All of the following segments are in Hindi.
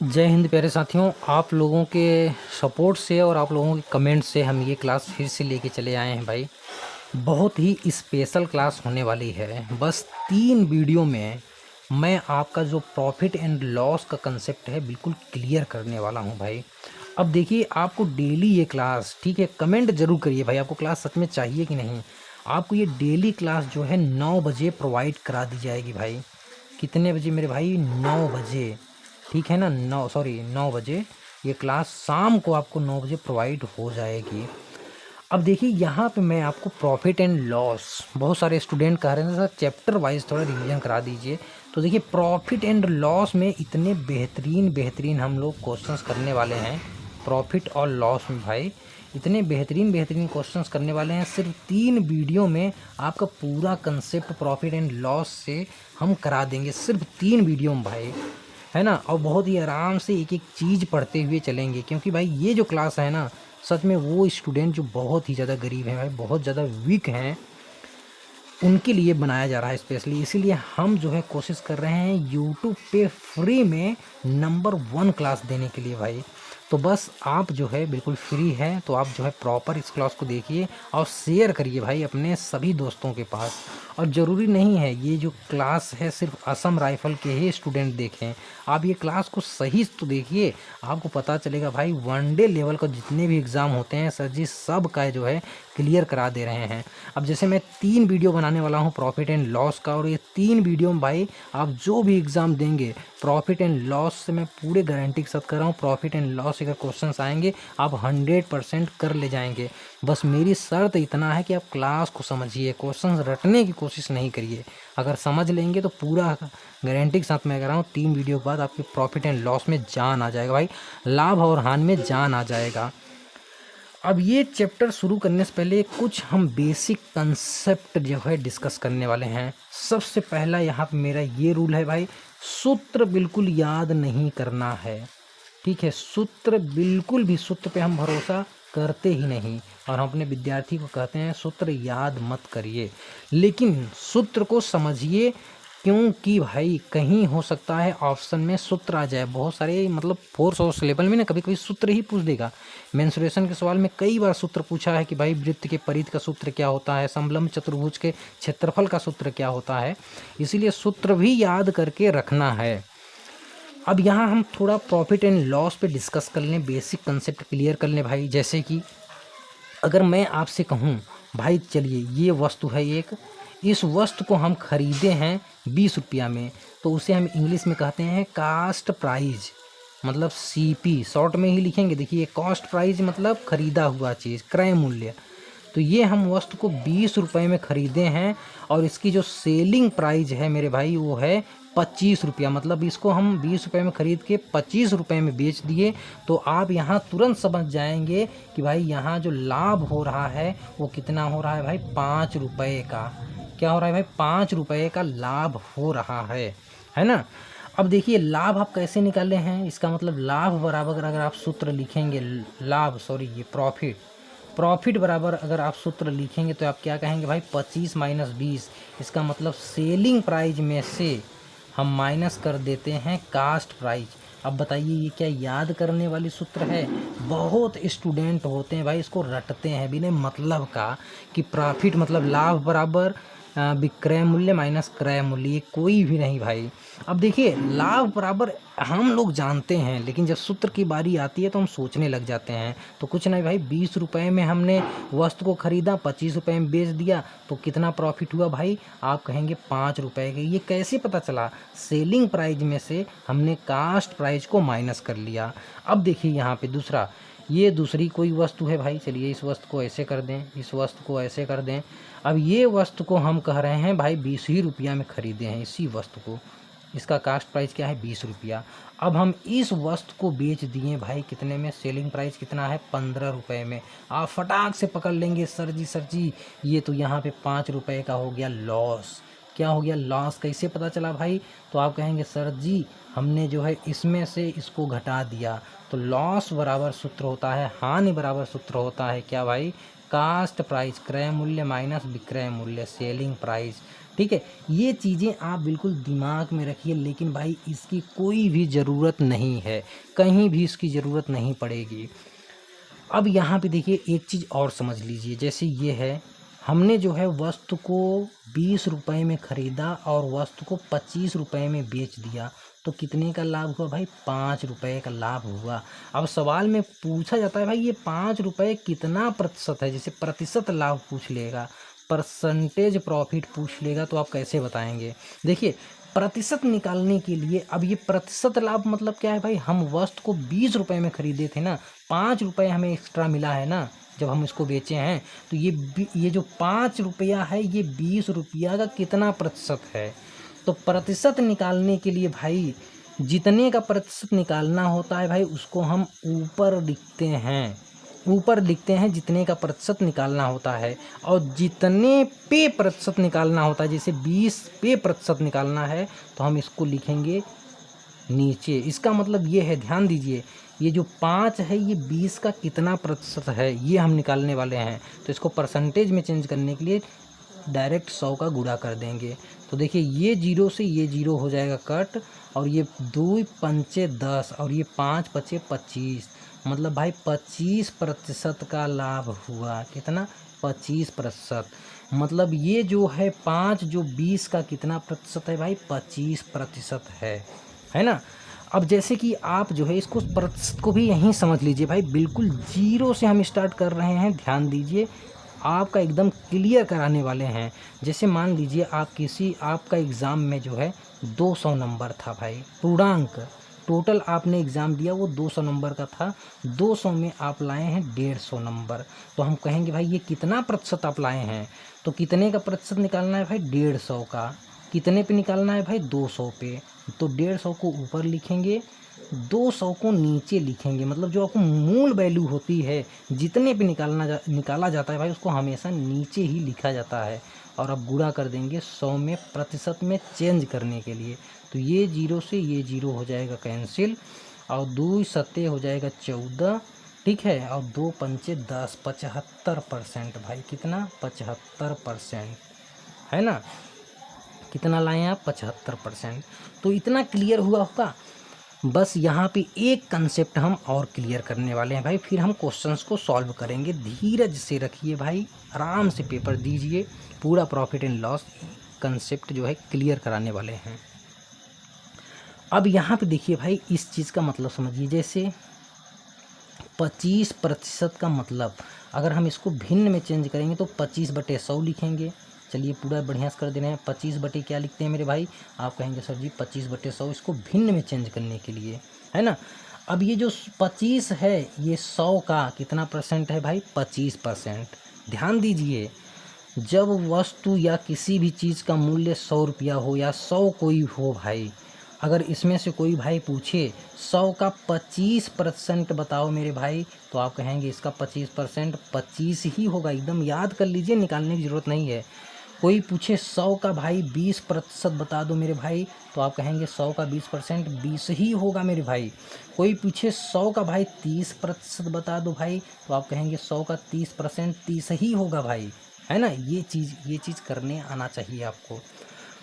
जय हिंद प्यारे साथियों। आप लोगों के सपोर्ट से और आप लोगों के कमेंट से हम ये क्लास फिर से लेके चले आए हैं भाई। बहुत ही स्पेशल क्लास होने वाली है। बस 3 वीडियो में मैं आपका जो प्रॉफिट एंड लॉस का कंसेप्ट है बिल्कुल क्लियर करने वाला हूं भाई। अब देखिए, आपको डेली ये क्लास, ठीक है, कमेंट जरूर करिए भाई, आपको क्लास सच में चाहिए कि नहीं। आपको ये डेली क्लास जो है 9 बजे प्रोवाइड करा दी जाएगी भाई। कितने बजे मेरे भाई? 9 बजे, ठीक है ना। 9 बजे ये क्लास शाम को आपको 9 बजे प्रोवाइड हो जाएगी। अब देखिए, यहाँ पे मैं आपको प्रॉफिट एंड लॉस, बहुत सारे स्टूडेंट कह रहे हैं सर चैप्टर वाइज थोड़ा रिवीजन करा दीजिए। तो देखिए, प्रॉफिट एंड लॉस में इतने बेहतरीन बेहतरीन हम लोग क्वेश्चंस करने वाले हैं। प्रॉफिट और लॉस में भाई इतने बेहतरीन बेहतरीन क्वेश्चंस करने वाले हैं। सिर्फ 3 वीडियो में आपका पूरा कंसेप्ट प्रॉफिट एंड लॉस से हम करा देंगे, सिर्फ 3 वीडियो में भाई, है ना। और बहुत ही आराम से एक एक चीज़ पढ़ते हुए चलेंगे, क्योंकि भाई ये जो क्लास है ना, सच में वो स्टूडेंट जो बहुत ही ज़्यादा गरीब हैं भाई, बहुत ज़्यादा वीक हैं, उनके लिए बनाया जा रहा है स्पेशली। इसीलिए हम जो है कोशिश कर रहे हैं यूट्यूब पे फ्री में नंबर 1 क्लास देने के लिए भाई। तो बस आप जो है बिल्कुल फ्री है तो आप जो है प्रॉपर इस क्लास को देखिए और शेयर करिए भाई अपने सभी दोस्तों के पास। और ज़रूरी नहीं है ये जो क्लास है सिर्फ असम राइफल के ही स्टूडेंट देखें, आप ये क्लास को सही तो देखिए, आपको पता चलेगा भाई वनडे लेवल का जितने भी एग्ज़ाम होते हैं सर जी सब का जो है क्लियर करा दे रहे हैं। अब जैसे मैं 3 वीडियो बनाने वाला हूँ प्रॉफिट एंड लॉस का, और ये 3 वीडियो में भाई आप जो भी एग्ज़ाम देंगे प्रॉफिट एंड लॉस से मैं पूरे गारंटी के साथ कर रहा हूँ, प्रॉफिट एंड लॉस अगर क्वेश्चंस आएंगे आप 100% कर ले जाएंगे। बस मेरी शर्त इतना है कि आप क्लास को समझिए, क्वेश्चंस रटने की कोशिश नहीं करिए। अगर समझ लेंगे तो पूरा गारंटी के साथ मैं कह रहा हूँ 3 वीडियो के बाद आपके प्रॉफिट एंड लॉस में जान आ जाएगा भाई, लाभ और हानि में जान आ जाएगा। अब ये चैप्टर शुरू करने से पहले कुछ हम बेसिक कंसेप्ट जो है डिस्कस करने वाले हैं। सबसे पहला यहाँ पे मेरा ये रूल है भाई, सूत्र बिल्कुल याद नहीं करना है, ठीक है। सूत्र बिल्कुल भी, सूत्र पे हम भरोसा करते ही नहीं, और हम अपने विद्यार्थी को कहते हैं सूत्र याद मत करिए, लेकिन सूत्र को समझिए। क्योंकि भाई कहीं हो सकता है ऑप्शन में सूत्र आ जाए, बहुत सारे मतलब 400 लेवल में ना कभी कभी सूत्र ही पूछ देगा। मेंसुरेशन के सवाल में कई बार सूत्र पूछा है कि भाई वृत्त के परिधि का सूत्र क्या होता है, समलंब चतुर्भुज के क्षेत्रफल का सूत्र क्या होता है, इसीलिए सूत्र भी याद करके रखना है। अब यहाँ हम थोड़ा प्रॉफिट एंड लॉस पे डिस्कस कर लें, बेसिक कंसेप्ट क्लियर कर लें भाई। जैसे कि अगर मैं आपसे कहूँ भाई चलिए ये वस्तु है एक, इस वस्तु को हम खरीदे हैं 20 रुपया में, तो उसे हम इंग्लिश में कहते हैं कास्ट प्राइस, मतलब CP शॉर्ट में ही लिखेंगे। देखिए कॉस्ट प्राइस मतलब खरीदा हुआ चीज़, क्रय मूल्य। तो ये हम वस्तु को 20 रुपये में ख़रीदे हैं और इसकी जो सेलिंग प्राइस है मेरे भाई वो है 25 रुपया, मतलब इसको हम 20 रुपये में ख़रीद के 25 रुपये में बेच दिए। तो आप यहाँ तुरंत समझ जाएंगे कि भाई यहाँ जो लाभ हो रहा है वो कितना हो रहा है भाई, 5 रुपये का। क्या हो रहा है भाई? 5 रुपये का लाभ हो रहा है ना। अब देखिए लाभ आप कैसे निकाले हैं, इसका मतलब लाभ बराबर अगर आप सूत्र लिखेंगे, ये प्रॉफिट बराबर अगर आप सूत्र लिखेंगे तो आप क्या कहेंगे भाई, 25 - 20, इसका मतलब सेलिंग प्राइस में से हम माइनस कर देते हैं कास्ट प्राइस। अब बताइए ये क्या याद करने वाली सूत्र है? बहुत स्टूडेंट होते हैं भाई इसको रटते हैं बिना मतलब का, कि प्रॉफिट मतलब लाभ बराबर विक्रय मूल्य माइनस क्रय मूल्य, ये कोई भी नहीं भाई। अब देखिए लाभ बराबर हम लोग जानते हैं, लेकिन जब सूत्र की बारी आती है तो हम सोचने लग जाते हैं। तो कुछ नहीं भाई, 20 रुपये में हमने वस्तु को खरीदा, 25 रुपये में बेच दिया, तो कितना प्रॉफिट हुआ भाई? आप कहेंगे 5 रुपये के। ये कैसे पता चला? सेलिंग प्राइस में से हमने कास्ट प्राइस को माइनस कर लिया। अब देखिए यहाँ पे दूसरा, ये दूसरी कोई वस्तु है भाई, चलिए इस वस्तु को ऐसे कर दें, इस वस्तु को ऐसे कर दें। अब ये वस्तु को हम कह रहे हैं भाई 20 ही रुपया में ख़रीदे हैं इसी वस्तु को, इसका कास्ट प्राइस क्या है 20 रुपया। अब हम इस वस्तु को बेच दिए भाई कितने में, सेलिंग प्राइस कितना है 15 रुपये में। आप फटाक से पकड़ लेंगे सर जी ये तो यहाँ पे 5 रुपये का हो गया लॉस। क्या हो गया लॉस? कैसे पता चला भाई? तो आप कहेंगे सर जी हमने जो है इसमें से इसको घटा दिया। तो लॉस बराबर सूत्र होता है, हानि बराबर सूत्र होता है क्या भाई, कास्ट प्राइस, क्रय मूल्य माइनस विक्रय मूल्य, सेलिंग प्राइस। ठीक है, ये चीज़ें आप बिल्कुल दिमाग में रखिए, लेकिन भाई इसकी कोई भी ज़रूरत नहीं है, कहीं भी इसकी ज़रूरत नहीं पड़ेगी। अब यहाँ पे देखिए एक चीज़ और समझ लीजिए, जैसे ये है, हमने जो है वस्तु को 20 रुपए में ख़रीदा और वस्तु को 25 रुपए में बेच दिया, तो कितने का लाभ हुआ भाई? 5 रुपए का लाभ हुआ। अब सवाल में पूछा जाता है भाई ये 5 रुपए कितना प्रतिशत है, जैसे प्रतिशत लाभ पूछ लेगा, परसेंटेज प्रॉफिट पूछ लेगा, तो आप कैसे बताएंगे? देखिए प्रतिशत निकालने के लिए, अब ये प्रतिशत लाभ मतलब क्या है भाई? हम वस्तु को 20 रुपए में खरीदे थे ना, 5 रुपए हमें एक्स्ट्रा मिला है ना जब हम इसको बेचे हैं, तो ये जो 5 रुपया है ये 20 रुपया का कितना प्रतिशत है? तो प्रतिशत निकालने के लिए भाई जितने का प्रतिशत निकालना होता है भाई उसको हम ऊपर लिखते हैं जितने का प्रतिशत निकालना होता है, और जितने पे प्रतिशत निकालना होता है, जैसे 20 पे प्रतिशत निकालना है तो हम इसको लिखेंगे नीचे। इसका मतलब ये है, ध्यान दीजिए, ये जो 5 है ये 20 का कितना प्रतिशत है ये हम निकालने वाले हैं, तो इसको परसेंटेज में चेंज करने के लिए डायरेक्ट 100 का गुणा कर देंगे। तो देखिए ये 0 से ये 0 हो जाएगा कट, और ये 2 पंचे 10 और ये 5 पचे 25, मतलब भाई 25% का लाभ हुआ। कितना? 25%। मतलब ये जो है 5 जो 20 का कितना प्रतिशत है भाई? 25% है ना। अब जैसे कि आप जो है इसको प्रतिशत को भी यहीं समझ लीजिए भाई, बिल्कुल 0 से हम स्टार्ट कर रहे हैं, ध्यान दीजिए, आपका एकदम क्लियर कराने वाले हैं। जैसे मान लीजिए आपका एग्ज़ाम में जो है 200 नंबर था भाई, पूर्णांक टोटल आपने एग्ज़ाम दिया वो 200 नंबर का था, 200 में आप लाए हैं 150 नंबर, तो हम कहेंगे भाई ये कितना प्रतिशत आप लाए हैं, तो कितने का प्रतिशत निकालना है भाई? 150 का। कितने पे निकालना है भाई? 200 पे। तो 150 को ऊपर लिखेंगे, 200 को नीचे लिखेंगे, मतलब जो आपको मूल वैल्यू होती है जितने पे निकाला जाता है भाई उसको हमेशा नीचे ही लिखा जाता है, और अब गुणा कर देंगे 100 में प्रतिशत में चेंज करने के लिए। तो ये 0 से ये 0 हो जाएगा कैंसिल, और 2 सत्ते हो जाएगा 14, ठीक है, और 2 पंचे 10, 75% भाई। कितना? 75%, है ना। कितना लाए आप? 75%। तो इतना क्लियर हुआ होगा। बस यहाँ पे एक कंसेप्ट हम और क्लियर करने वाले हैं भाई, फिर हम क्वेश्चंस को सॉल्व करेंगे। धीरज से रखिए भाई, आराम से पेपर दीजिए, पूरा प्रॉफिट एंड लॉस कंसेप्ट जो है क्लियर कराने वाले हैं। अब यहाँ पे देखिए भाई, इस चीज़ का मतलब समझिए, जैसे 25% का मतलब अगर हम इसको भिन्न में चेंज करेंगे तो 25/100 लिखेंगे। चलिए पूरा बढ़िया से कर दे रहे हैं। 25 बटे क्या लिखते हैं मेरे भाई? आप कहेंगे सर जी 25/100, इसको भिन्न में चेंज करने के लिए, है ना। अब ये जो 25 है ये 100 का कितना परसेंट है भाई? 25%। ध्यान दीजिए, जब वस्तु या किसी भी चीज़ का मूल्य 100 रुपया हो या 100 कोई हो भाई, अगर इसमें से कोई भाई पूछे 100 का 25% बताओ मेरे भाई, तो आप कहेंगे इसका 25% 25 ही होगा, एकदम याद कर लीजिए, निकालने की ज़रूरत नहीं है। कोई पूछे 100 का भाई 20% बता दो मेरे भाई, तो आप कहेंगे 100 का 20% 20 ही होगा मेरे भाई। कोई पूछे 100 का भाई 30% बता दो भाई, तो आप कहेंगे 100 का 30% 30 ही होगा भाई, है ना। ये चीज़ करने आना चाहिए आपको।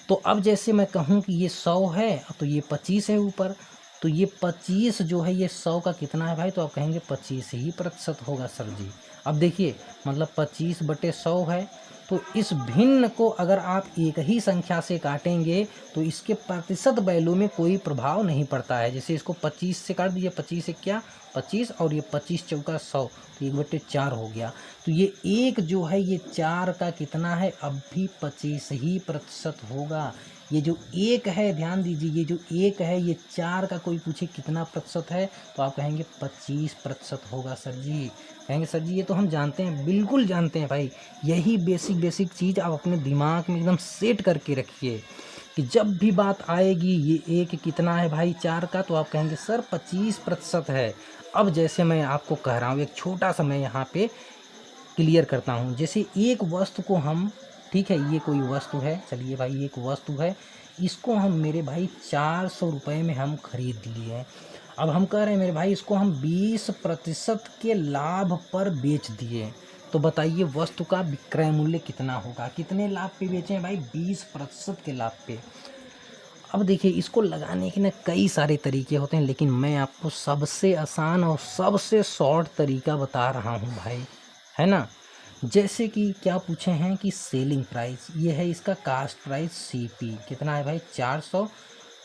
तो अब जैसे मैं कहूँ कि ये 100 है तो ये 25 है ऊपर, तो ये 25 जो है ये 100 का कितना है भाई? तो आप कहेंगे 25 ही प्रतिशत होगा सर जी। अब देखिए मतलब 25/100 है, तो इस भिन्न को अगर आप एक ही संख्या से काटेंगे तो इसके प्रतिशत वैल्यू में कोई प्रभाव नहीं पड़ता है। जैसे इसको 25 से काट दीजिए, 25 से क्या 25, और ये 25 चौका 100, तो 1/4 हो गया। तो ये एक जो है ये 4 का कितना है? अब भी 25 ही प्रतिशत होगा। ये जो एक है, ध्यान दीजिए, ये जो एक है ये 4 का कोई पूछे कितना प्रतिशत है, तो आप कहेंगे 25% होगा सर जी। कहेंगे सर जी ये तो हम जानते हैं, बिल्कुल जानते हैं भाई। यही बेसिक चीज़ आप अपने दिमाग में एकदम सेट करके रखिए कि जब भी बात आएगी ये एक कितना है भाई 4 का, तो आप कहेंगे सर 25% है। अब जैसे मैं आपको कह रहा हूँ, एक छोटा सा मैं यहाँ पे क्लियर करता हूँ। जैसे एक वस्तु को हम, ठीक है, ये कोई वस्तु है, चलिए भाई एक वस्तु है, इसको हम मेरे भाई 400 रुपये में हम खरीद लिए। अब हम कह रहे हैं मेरे भाई इसको हम 20% के लाभ पर बेच दिए, तो बताइए वस्तु का विक्रय मूल्य कितना होगा। कितने लाभ पे बेचे हैं भाई, 20% के लाभ पे। अब देखिए इसको लगाने के ना कई सारे तरीके होते हैं, लेकिन मैं आपको सबसे आसान और सबसे शॉर्ट तरीका बता रहा हूँ भाई, है ना। जैसे कि क्या पूछे हैं कि सेलिंग प्राइस, ये है इसका कास्ट प्राइस सीपी कितना है भाई 400,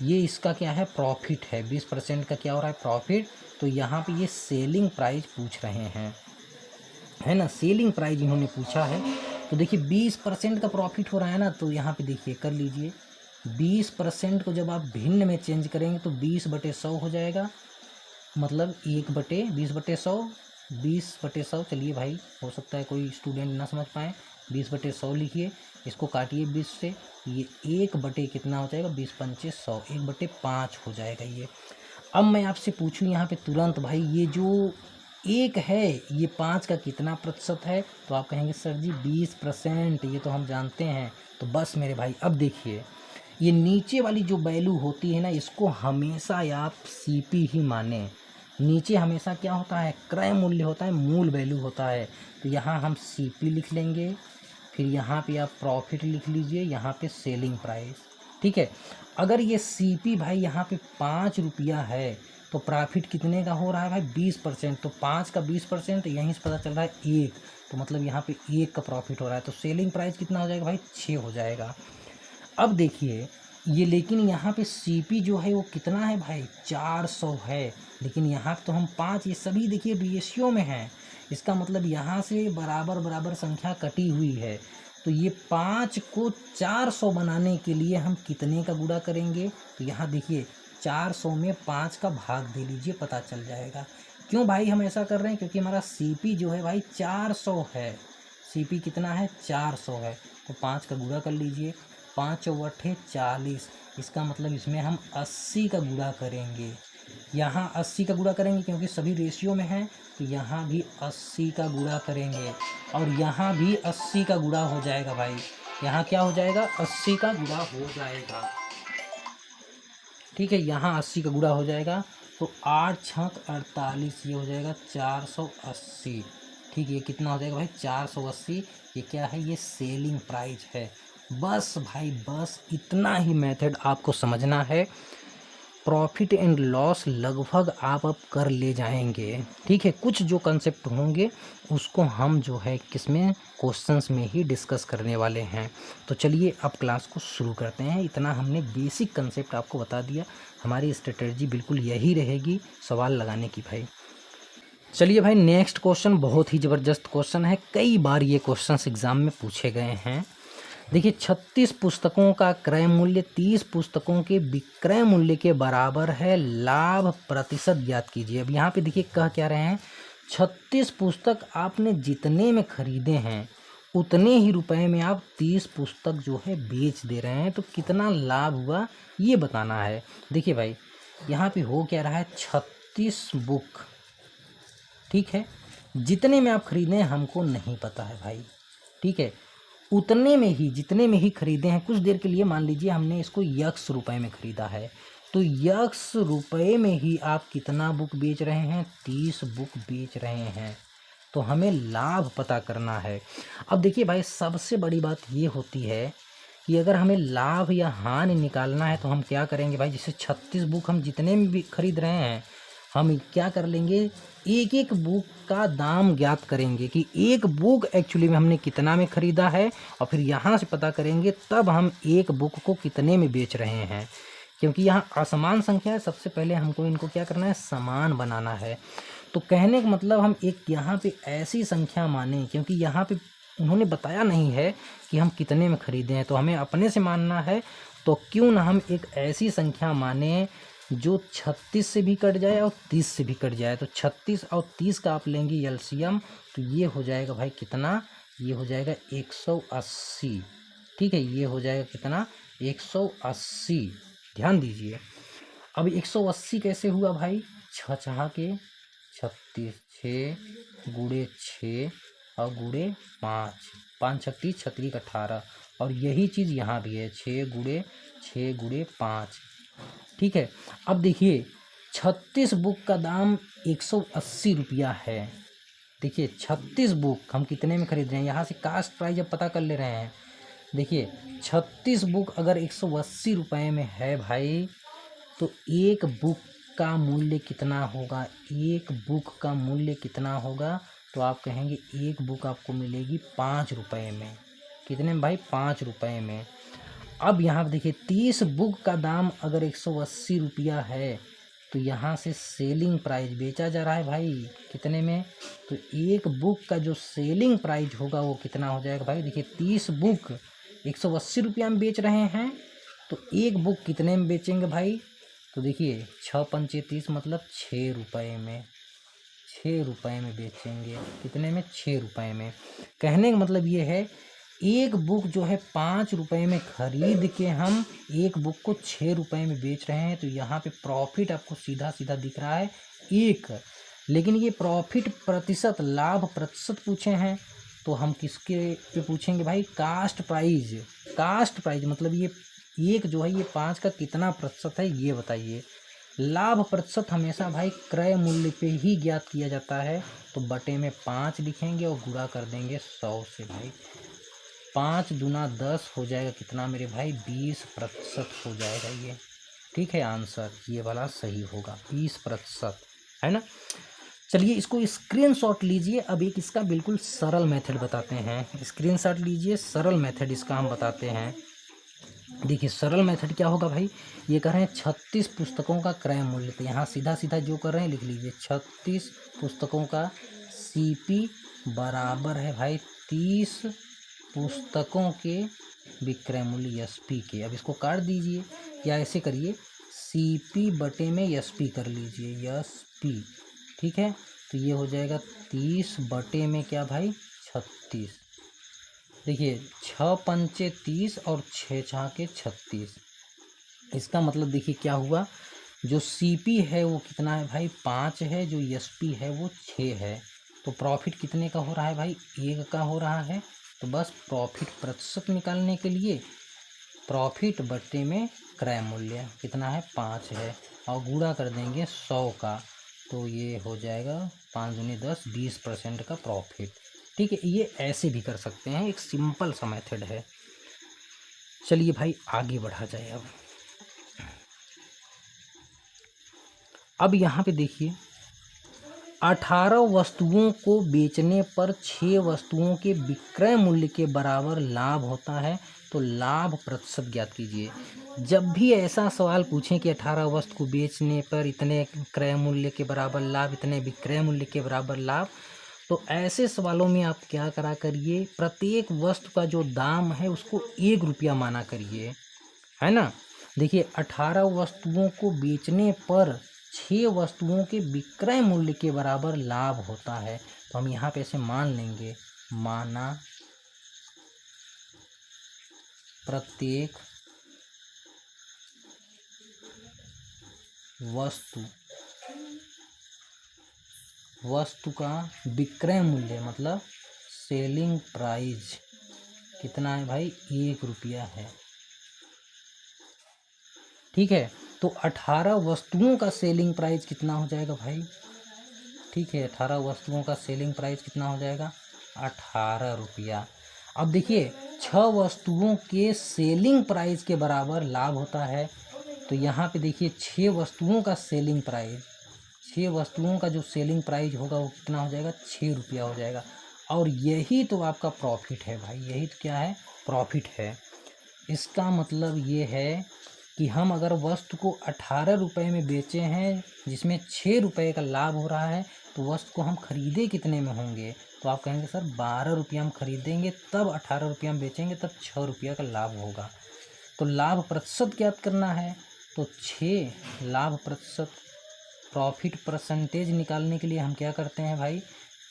ये इसका क्या है प्रॉफिट है, 20% का क्या हो रहा है प्रॉफिट। तो यहाँ पे ये सेलिंग प्राइस पूछ रहे हैं, है ना, सेलिंग प्राइस इन्होंने पूछा है। तो देखिए 20% का प्रॉफिट हो रहा है ना, तो यहाँ पे देखिए कर लीजिए 20% को जब आप भिन्न में चेंज करेंगे तो 20/100 हो जाएगा, मतलब 1/20/100, 20/100। चलिए भाई हो सकता है कोई स्टूडेंट ना समझ पाए, 20/100 लिखिए, इसको काटिए 20 से, ये 1 कितना हो जाएगा 20×5 = 100, 1/5 हो जाएगा ये। अब मैं आपसे पूछूं यहाँ पे तुरंत भाई, ये जो एक है ये 5 का कितना प्रतिशत है, तो आप कहेंगे सर जी 20%, ये तो हम जानते हैं। तो बस मेरे भाई अब देखिए ये नीचे वाली जो वैल्यू होती है ना, इसको हमेशा आप सीपी ही माने। नीचे हमेशा क्या होता है क्रय मूल्य होता है, मूल वैल्यू होता है। तो यहाँ हम सीपी लिख लेंगे, फिर यहाँ पे आप प्रॉफिट लिख लीजिए, यहाँ पे सेलिंग प्राइस, ठीक है। अगर ये सीपी भाई यहाँ पे 5 रुपया है तो प्रॉफिट कितने का हो रहा है भाई 20%, तो 5 का 20% यहीं से पता चल रहा है 1, तो मतलब यहाँ पे 1 का प्रॉफिट हो रहा है। तो सेलिंग प्राइस कितना हो जाएगा भाई 6 हो जाएगा। अब देखिए ये, लेकिन यहाँ पे सीपी जो है वो कितना है भाई 400 है, लेकिन यहाँ तो हम 5, ये सभी देखिए रेशियो में है, इसका मतलब यहाँ से बराबर बराबर संख्या कटी हुई है। तो ये 5 को 400 बनाने के लिए हम कितने का गुणा करेंगे, तो यहाँ देखिए 400 में 5 का भाग दे लीजिए, पता चल जाएगा। क्यों भाई हम ऐसा कर रहे हैं, क्योंकि हमारा सीपी जो है भाई 400 है, सीपी कितना है 400 है। तो 5 का गुणा कर लीजिए, 5 चौबट्ठे 40, इसका मतलब इसमें हम 80 का गुणा करेंगे। यहाँ 80 का गुणा करेंगे क्योंकि सभी रेशियो में है, तो यहाँ भी 80 का गुणा करेंगे, और यहाँ भी 80 का गुणा हो जाएगा भाई, यहाँ क्या हो जाएगा 80 का गुणा हो जाएगा, ठीक है। यहाँ 80 का गुणा हो जाएगा, तो 8 छक 48, ये हो जाएगा 480, ठीक है। ये कितना हो जाएगा भाई 480, ये क्या है ये सेलिंग प्राइस है। बस भाई बस इतना ही मेथड आपको समझना है, प्रॉफिट एंड लॉस लगभग आप अब कर ले जाएंगे, ठीक है। कुछ जो कंसेप्ट होंगे उसको हम जो है किसमें क्वेश्चंस में ही डिस्कस करने वाले हैं। तो चलिए अब क्लास को शुरू करते हैं। इतना हमने बेसिक कंसेप्ट आपको बता दिया, हमारी स्ट्रेटजी बिल्कुल यही रहेगी सवाल लगाने की भाई। चलिए भाई नेक्स्ट क्वेश्चन बहुत ही ज़बरदस्त क्वेश्चन है, कई बार ये क्वेश्चंस एग्ज़ाम में पूछे गए हैं। देखिए 36 पुस्तकों का क्रय मूल्य 30 पुस्तकों के विक्रय मूल्य के बराबर है, लाभ प्रतिशत ज्ञात कीजिए। अब यहाँ पे देखिए कह क्या रहे हैं, 36 पुस्तक आपने जितने में खरीदे हैं उतने ही रुपए में आप 30 पुस्तक जो है बेच दे रहे हैं, तो कितना लाभ हुआ ये बताना है। देखिए भाई यहाँ पे हो क्या रहा है 36 बुक, ठीक है, जितने में आप खरीदे हैं हमको नहीं पता है भाई, ठीक है, उतने में ही जितने में ही खरीदे हैं। कुछ देर के लिए मान लीजिए हमने इसको x रुपए में खरीदा है, तो x रुपए में ही आप कितना बुक बेच रहे हैं 30 बुक बेच रहे हैं, तो हमें लाभ पता करना है। अब देखिए भाई सबसे बड़ी बात ये होती है कि अगर हमें लाभ या हानि निकालना है तो हम क्या करेंगे भाई, जैसे 36 बुक हम जितने में भी खरीद रहे हैं हम क्या कर लेंगे, एक एक बुक का दाम ज्ञात करेंगे कि एक बुक एक्चुअली में हमने कितना में ख़रीदा है, और फिर यहाँ से पता करेंगे तब हम एक बुक को कितने में बेच रहे हैं। क्योंकि यहाँ असमान संख्या है, सबसे पहले हमको इनको क्या करना है समान बनाना है। तो कहने का मतलब हम एक यहाँ पे ऐसी संख्या माने, क्योंकि यहाँ पे उन्होंने बताया नहीं है कि हम कितने में ख़रीदे हैं, तो हमें अपने से मानना है। तो क्यों ना हम एक ऐसी संख्या माने जो 36 से भी कट जाए और 30 से भी कट जाए। तो 36 और 30 का आप लेंगे एलसीएम, तो ये हो जाएगा भाई कितना, ये हो जाएगा 180, ठीक है। ये हो जाएगा कितना 180, ध्यान दीजिए। अब 180 कैसे हुआ भाई, 6 छहा के 36, 6 गुणे 6 और गुणे 5, 5 36 36 18, और यही चीज़ यहाँ भी है 6 गुणे 6 गुणे 5, ठीक है। अब देखिए 36 बुक का दाम 180 रुपया है, देखिए 36 बुक हम कितने में खरीद रहे हैं, यहाँ से कास्ट प्राइस अब पता कर ले रहे हैं। देखिए 36 बुक अगर 180 रुपये में है भाई, तो एक बुक का मूल्य कितना होगा, एक बुक का मूल्य कितना होगा, तो आप कहेंगे एक बुक आपको मिलेगी 5 रुपये में। कितने में भाई, 5 रुपये में। अब यहाँ पर देखिए 30 बुक का दाम अगर 180 रुपया है, तो यहाँ से सेलिंग प्राइस बेचा जा रहा है भाई कितने में, तो एक बुक का जो सेलिंग प्राइस होगा वो कितना हो जाएगा भाई। देखिए 30 बुक 180 रुपया में बेच रहे हैं, तो एक बुक कितने में बेचेंगे भाई, तो देखिए 6 पंचे 30 मतलब 6 रुपये में, 6 रुपये में बेचेंगे। कितने में, 6 रुपये में। कहने का मतलब ये है एक बुक जो है 5 रुपये में खरीद के हम एक बुक को 6 रुपये में बेच रहे हैं, तो यहाँ पे प्रॉफिट आपको सीधा सीधा दिख रहा है एक। लेकिन ये प्रॉफिट प्रतिशत, लाभ प्रतिशत पूछे हैं, तो हम किसके पे पूछेंगे भाई, कास्ट प्राइस। कास्ट प्राइस मतलब ये एक जो है ये 5 का कितना प्रतिशत है ये बताइए। लाभ प्रतिशत हमेशा भाई क्रय मूल्य पे ही ज्ञात किया जाता है, तो बटे में 5 लिखेंगे और गुणा कर देंगे 100 से भाई। 5 दूना 10 हो जाएगा कितना मेरे भाई, 20% हो जाएगा ये। ठीक है, आंसर ये वाला सही होगा, 20% है ना। चलिए इसको स्क्रीनशॉट लीजिए। अब एक इसका बिल्कुल सरल मेथड बताते हैं, स्क्रीनशॉट लीजिए, सरल मेथड इसका हम बताते हैं। देखिए सरल मेथड क्या होगा भाई, ये कर रहे हैं 36 पुस्तकों का क्रय मूल्य, तो यहाँ सीधा सीधा जो कर रहे हैं लिख लीजिए 36 पुस्तकों का CP बराबर है भाई 30 पुस्तकों के विक्रय मूल्य SP के। अब इसको काट दीजिए या ऐसे करिए CP बटे में SP कर लीजिए, SP। ठीक है, तो ये हो जाएगा 30 बटे में क्या भाई, 36। देखिए 6 पंचे 30 और 6 छाके 36। इसका मतलब देखिए क्या हुआ, जो CP है वो कितना है भाई, 5 है, जो SP है वो 6 है। तो प्रॉफिट कितने का हो रहा है भाई, 1 का हो रहा है। तो बस प्रॉफिट प्रतिशत निकालने के लिए प्रॉफिट बटे में क्रय मूल्य कितना है, 5 है, और गुणा कर देंगे 100 का, तो ये हो जाएगा 5 दूनी 10, 20% का प्रॉफिट। ठीक है, ये ऐसे भी कर सकते हैं, एक सिंपल सा मेथड है। चलिए भाई आगे बढ़ा जाए। अब यहाँ पे देखिए 18 वस्तुओं को बेचने पर 6 वस्तुओं के विक्रय मूल्य के बराबर लाभ होता है, तो लाभ प्रतिशत ज्ञात कीजिए। जब भी ऐसा सवाल पूछें कि 18 वस्तु को बेचने पर इतने क्रय मूल्य के बराबर लाभ, इतने विक्रय मूल्य के बराबर लाभ, तो ऐसे सवालों में आप क्या करा करिए, प्रत्येक वस्तु का जो दाम है उसको 1 रुपया माना करिए, है ना। देखिए 18 वस्तुओं को बेचने पर 6 वस्तुओं के विक्रय मूल्य के बराबर लाभ होता है, तो हम यहाँ पे ऐसे मान लेंगे, माना प्रत्येक वस्तु का विक्रय मूल्य मतलब सेलिंग प्राइस कितना है भाई, 1 रुपया है। ठीक है, तो 18 वस्तुओं का सेलिंग प्राइस कितना हो जाएगा भाई, ठीक है, 18 वस्तुओं का सेलिंग प्राइस कितना हो जाएगा, 18 रुपया। अब देखिए 6 वस्तुओं के सेलिंग प्राइस के बराबर लाभ होता है, तो यहाँ पे देखिए 6 वस्तुओं का सेलिंग प्राइस, 6 वस्तुओं का जो सेलिंग प्राइस होगा वो कितना हो जाएगा, 6 रुपया हो जाएगा। और यही तो आपका प्रॉफिट है भाई, यही तो क्या है, प्रॉफिट है। इसका मतलब ये है कि हम अगर वस्तु को 18 रुपये में बेचे हैं, जिसमें 6 रुपये का लाभ हो रहा है, तो वस्तु को हम खरीदे कितने में होंगे, तो आप कहेंगे सर 12 रुपया हम खरीदेंगे, तब 18 रुपया हम बेचेंगे, तब 6 रुपया का लाभ होगा। तो लाभ प्रतिशत ज्ञात करना है, तो 6 लाभ प्रतिशत, प्रॉफिट परसेंटेज निकालने के लिए हम क्या करते हैं भाई,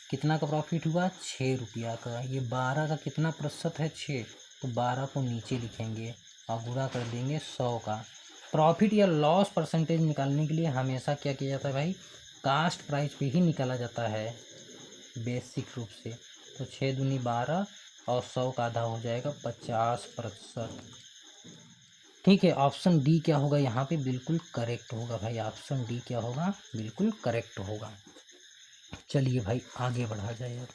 कितना का प्रॉफिट हुआ, 6 रुपया का। ये 12 का कितना प्रतिशत है, 6, तो 12 को नीचे लिखेंगे और गुणा कर देंगे 100 का। प्रॉफिट या लॉस परसेंटेज निकालने के लिए हमेशा क्या किया जाता है भाई, कास्ट प्राइस पे ही निकाला जाता है बेसिक रूप से। तो 6 दूनी 12 और 100 का आधा हो जाएगा 50%। ठीक है, ऑप्शन डी क्या होगा यहाँ पे, बिल्कुल करेक्ट होगा भाई, ऑप्शन डी क्या होगा, बिल्कुल करेक्ट होगा। चलिए भाई आगे बढ़ा जाए। अब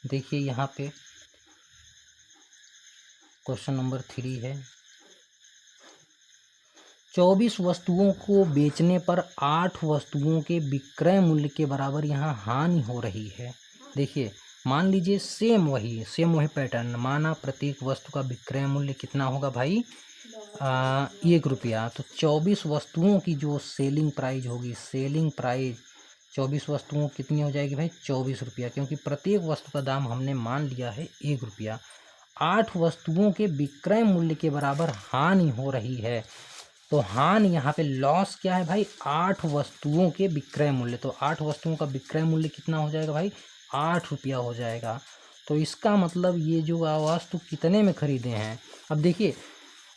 देखिए यहाँ पे क्वेश्चन नंबर 3 है, 24 वस्तुओं को बेचने पर 8 वस्तुओं के विक्रय मूल्य के बराबर यहाँ हानि हो रही है। देखिए मान लीजिए सेम वही पैटर्न, माना प्रत्येक वस्तु का विक्रय मूल्य कितना होगा भाई 1 रुपया। तो 24 वस्तुओं की जो सेलिंग प्राइस होगी, सेलिंग प्राइस 24 वस्तुओं कितनी हो जाएगी भाई 24 रुपया, क्योंकि प्रत्येक वस्तु का दाम हमने मान लिया है 1 रुपया। 8 वस्तुओं के विक्रय मूल्य के बराबर हानि हो रही है। तो हानि यहाँ पे लॉस क्या है भाई 8 वस्तुओं के विक्रय मूल्य। तो 8 वस्तुओं का विक्रय मूल्य कितना हो जाएगा भाई 8 रुपया हो जाएगा। तो इसका मतलब ये जो वस्तु कितने में खरीदे हैं, अब देखिए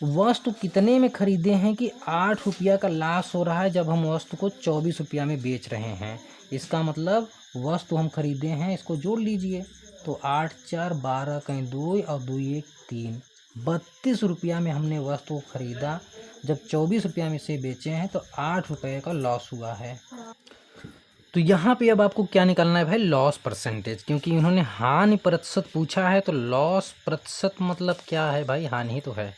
वस्तु कितने में खरीदे हैं कि 8 रुपया का लॉस हो रहा है जब हम वस्तु को 24 रुपया में बेच रहे हैं। इसका मतलब वस्तु हम खरीदे हैं, इसको जोड़ लीजिए, तो 8 4 12 कहीं 2 और 2 1 3, 32 रुपया में हमने वस्तु को खरीदा, जब 24 रुपया में से बेचे हैं तो 8 रुपये का लॉस हुआ है। तो यहाँ पे अब आपको क्या निकालना है भाई लॉस परसेंटेज, क्योंकि इन्होंने हानि प्रतिशत पूछा है, तो लॉस प्रतिशत मतलब क्या है भाई हानि ही तो है।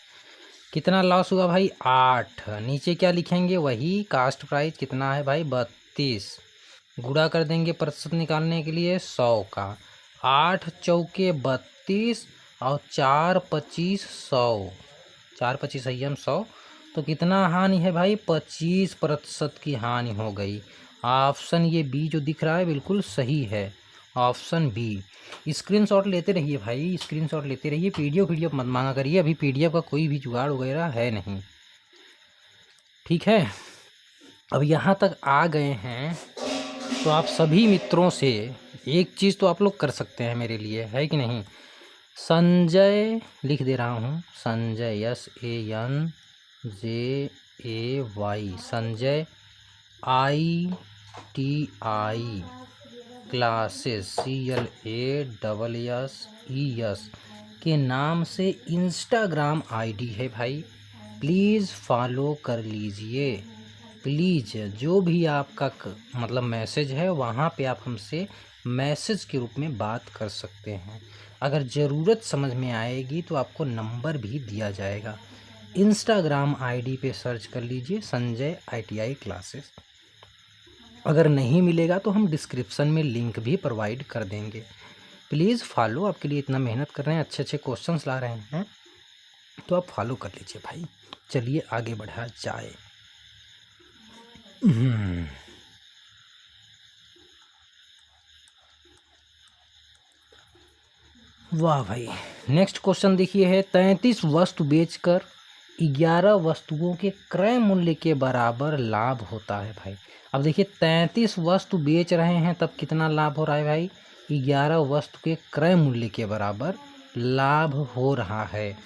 कितना लॉस हुआ भाई 8, नीचे क्या लिखेंगे वही कास्ट प्राइस कितना है भाई 32, गुणा कर देंगे प्रतिशत निकालने के लिए 100 का, 8 चौके 32 और 4 25 100, 4 25 संयम 100, तो कितना हानि है भाई 25% की हानि हो गई। ऑप्शन ये बी जो दिख रहा है बिल्कुल सही है, ऑप्शन बी। स्क्रीनशॉट लेते रहिए भाई, स्क्रीनशॉट लेते रहिए, पीडीएफ मत मांगा करिए, अभी पीडीएफ का कोई भी जुगाड़ वगैरह है नहीं, ठीक है। अब यहाँ तक आ गए हैं तो आप सभी मित्रों से एक चीज़ तो आप लोग कर सकते हैं मेरे लिए, है कि नहीं। संजय लिख दे रहा हूँ, Sanjay SANJAY, Sanjay ITI classes CLASSES के नाम से इंस्टाग्राम आईडी है भाई, प्लीज़ फॉलो कर लीजिए। प्लीज़ जो भी आपका मतलब मैसेज है वहाँ पे आप हमसे मैसेज के रूप में बात कर सकते हैं। अगर ज़रूरत समझ में आएगी तो आपको नंबर भी दिया जाएगा। इंस्टाग्राम आईडी पे सर्च कर लीजिए संजय ITI क्लासेस। अगर नहीं मिलेगा तो हम डिस्क्रिप्शन में लिंक भी प्रोवाइड कर देंगे। प्लीज़ फॉलो, आपके लिए इतना मेहनत कर रहे हैं, अच्छे अच्छे क्वेश्चंस ला रहे हैं, तो आप फॉलो कर लीजिए भाई। चलिए आगे बढ़ा जाए। वाह भाई, नेक्स्ट क्वेश्चन देखिए है, 33 वस्तु बेचकर 11 वस्तुओं के क्रय मूल्य के बराबर लाभ होता है भाई। अब देखिए 33 वस्तु बेच रहे हैं तब कितना लाभ हो रहा है भाई 11 वस्तु के क्रय मूल्य के बराबर लाभ हो रहा है।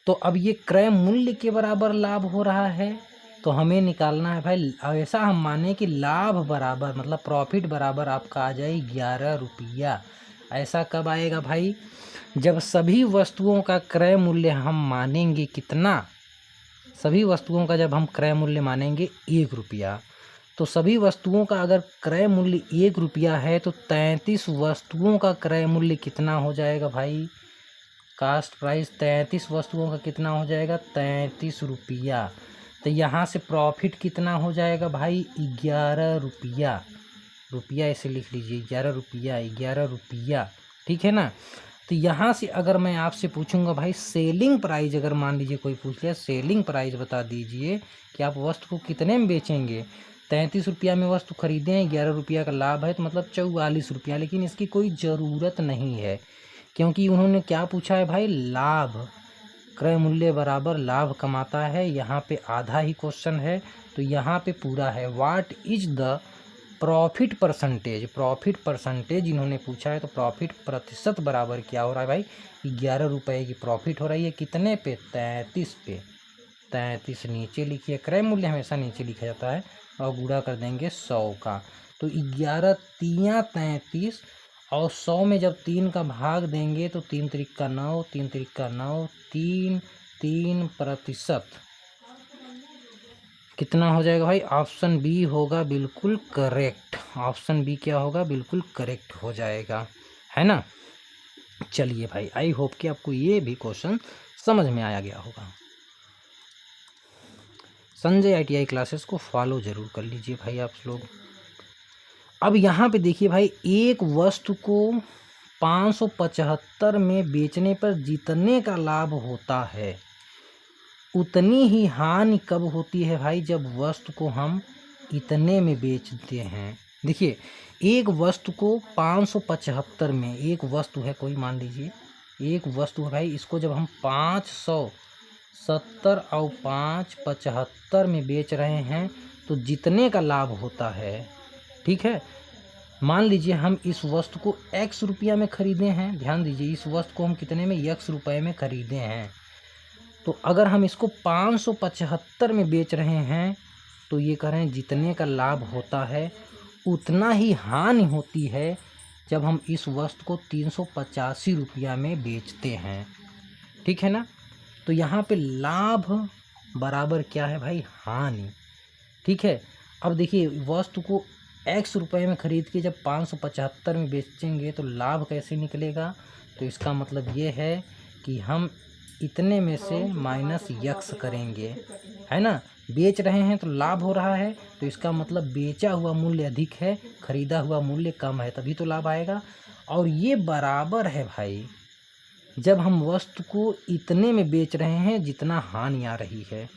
तो अब ये क्रय मूल्य के बराबर लाभ हो रहा है तो हमें निकालना है भाई, ऐसा हम माने कि लाभ बराबर मतलब प्रॉफिट बराबर आपका आ जाए 11 रुपया। ऐसा कब आएगा भाई, जब सभी वस्तुओं का क्रय मूल्य हम मानेंगे कितना, सभी वस्तुओं का जब हम क्रय मूल्य मानेंगे 1 रुपया, तो सभी वस्तुओं का अगर क्रय मूल्य 1 रुपया है तो 33 वस्तुओं का क्रय मूल्य कितना हो जाएगा भाई, कास्ट प्राइस 33 वस्तुओं का कितना हो जाएगा 33 रुपया। तो यहाँ से प्रॉफिट कितना हो जाएगा भाई 11 रुपया, रुपया ऐसे लिख लीजिए 11 रुपया, 11 रुपया, ठीक है ना। तो यहाँ से अगर मैं आपसे पूछूंगा भाई सेलिंग प्राइस, अगर मान लीजिए कोई पूछ लिया सेलिंग प्राइस बता दीजिए कि आप वस्तु को कितने में बेचेंगे, 33 रुपया में वस्तु खरीदे हैं, 11 रुपया का लाभ है, तो मतलब 44 रुपया। लेकिन इसकी कोई ज़रूरत नहीं है क्योंकि उन्होंने क्या पूछा है भाई लाभ, क्रय मूल्य बराबर लाभ कमाता है, यहाँ पे आधा ही क्वेश्चन है तो यहाँ पे पूरा है। What is the profit percentage, profit percentage इन्होंने पूछा है तो प्रॉफिट प्रतिशत बराबर क्या हो रहा है भाई 11 रुपये की प्रॉफिट हो रही है, कितने पे 33 पे, 33 नीचे लिखिए, क्रय मूल्य हमेशा नीचे लिखा जाता है, और गुणा कर देंगे 100 का, तो 11 तियाँ 33 और 100 में जब 3 का भाग देंगे तो 3 त्रिक का 9, 3 त्रिक का 9, 3 प्रतिशत, कितना हो जाएगा भाई? ऑप्शन बी होगा बिल्कुल करेक्ट। ऑप्शन बी क्या होगा? बिल्कुल करेक्ट हो जाएगा, है ना। चलिए भाई, आई होप कि आपको ये भी क्वेश्चन समझ में आया गया होगा। संजय ITI क्लासेस को फॉलो ज़रूर कर लीजिए भाई आप लोग। अब यहाँ पे देखिए भाई, एक वस्तु को 575 में बेचने पर जितने का लाभ होता है उतनी ही हानि कब होती है भाई? जब वस्तु को हम इतने में बेचते हैं। देखिए, एक वस्तु को 575 में, एक वस्तु है कोई, मान लीजिए एक वस्तु है भाई, इसको जब हम 570 और 575 में बेच रहे हैं तो जितने का लाभ होता है, ठीक है। मान लीजिए हम इस वस्तु को x रुपया में खरीदे हैं, ध्यान दीजिए, इस वस्तु को हम कितने में? x रुपये में खरीदे हैं। तो अगर हम इसको 575 में बेच रहे हैं तो ये कह रहे हैं जितने का लाभ होता है उतना ही हानि होती है जब हम इस वस्तु को 385 रुपया में बेचते हैं, ठीक है ना। तो यहाँ पे लाभ बराबर क्या है भाई? हानि, ठीक है। अब देखिए, वस्तु को x रुपये में खरीद के जब 575 में बेचेंगे तो लाभ कैसे निकलेगा? तो इसका मतलब ये है कि हम इतने में से माइनस यक्स करेंगे, है ना। बेच रहे हैं तो लाभ हो रहा है, तो इसका मतलब बेचा हुआ मूल्य अधिक है, खरीदा हुआ मूल्य कम है, तभी तो लाभ आएगा। और ये बराबर है भाई जब हम वस्तु को इतने में बेच रहे हैं जितना हानि आ रही है।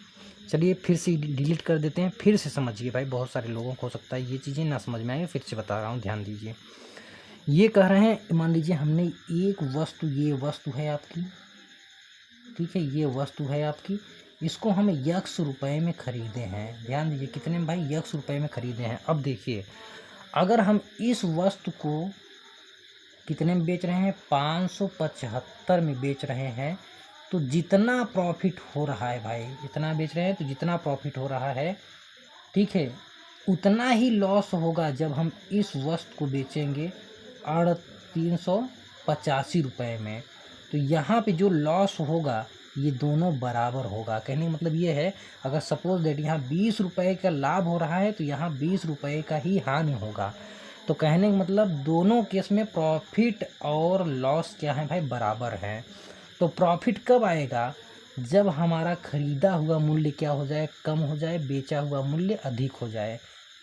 चलिए फिर से डिलीट कर देते हैं, फिर से समझिए भाई, बहुत सारे लोगों को हो सकता है ये चीज़ें ना समझ में आए, फिर से बता रहा हूँ, ध्यान दीजिए। ये कह रहे हैं, मान लीजिए हमने एक वस्तु, ये वस्तु है आपकी, ठीक है, ये वस्तु है आपकी, इसको हम x रुपये में ख़रीदे हैं। ध्यान दीजिए, कितने में भाई? x रुपये में ख़रीदे हैं। अब देखिए, अगर हम इस वस्तु को कितने में बेच रहे हैं? 575 में बेच रहे हैं, तो जितना प्रॉफिट हो रहा है भाई, इतना बेच रहे हैं तो जितना प्रॉफिट हो रहा है, ठीक है, उतना ही लॉस होगा जब हम इस वस्तु को बेचेंगे 385 रुपये में। तो यहाँ पे जो लॉस होगा ये दोनों बराबर होगा। कहने का मतलब ये है, अगर सपोज दैट यहाँ 20 रुपये का लाभ हो रहा है तो यहाँ 20 रुपये का ही हानि होगा। तो कहने का मतलब दोनों केस में प्रॉफिट और लॉस क्या है भाई? बराबर है। तो प्रॉफिट कब आएगा? जब हमारा खरीदा हुआ मूल्य क्या हो जाए? कम हो जाए, बेचा हुआ मूल्य अधिक हो जाए।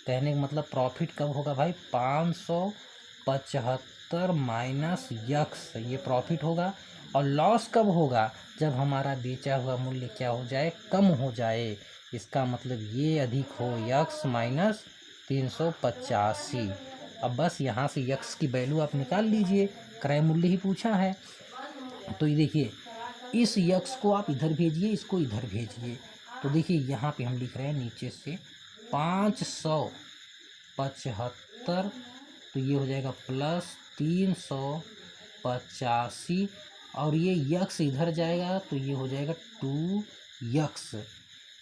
कहने का मतलब प्रॉफिट कब होगा भाई? 575 माइनस यक्स, ये प्रॉफिट होगा। और लॉस कब होगा? जब हमारा बेचा हुआ मूल्य क्या हो जाए? कम हो जाए। इसका मतलब ये अधिक हो, यक्स माइनस 385। अब बस यहाँ से यक्स की वैल्यू आप निकाल लीजिए, क्रय मूल्य ही पूछा है। तो ये देखिए, इस यक्स को आप इधर भेजिए, इसको इधर भेजिए। तो देखिए यहाँ पे हम लिख रहे हैं नीचे से 575, तो ये हो जाएगा प्लस 385, और ये यक्स इधर जाएगा तो ये हो जाएगा 2x,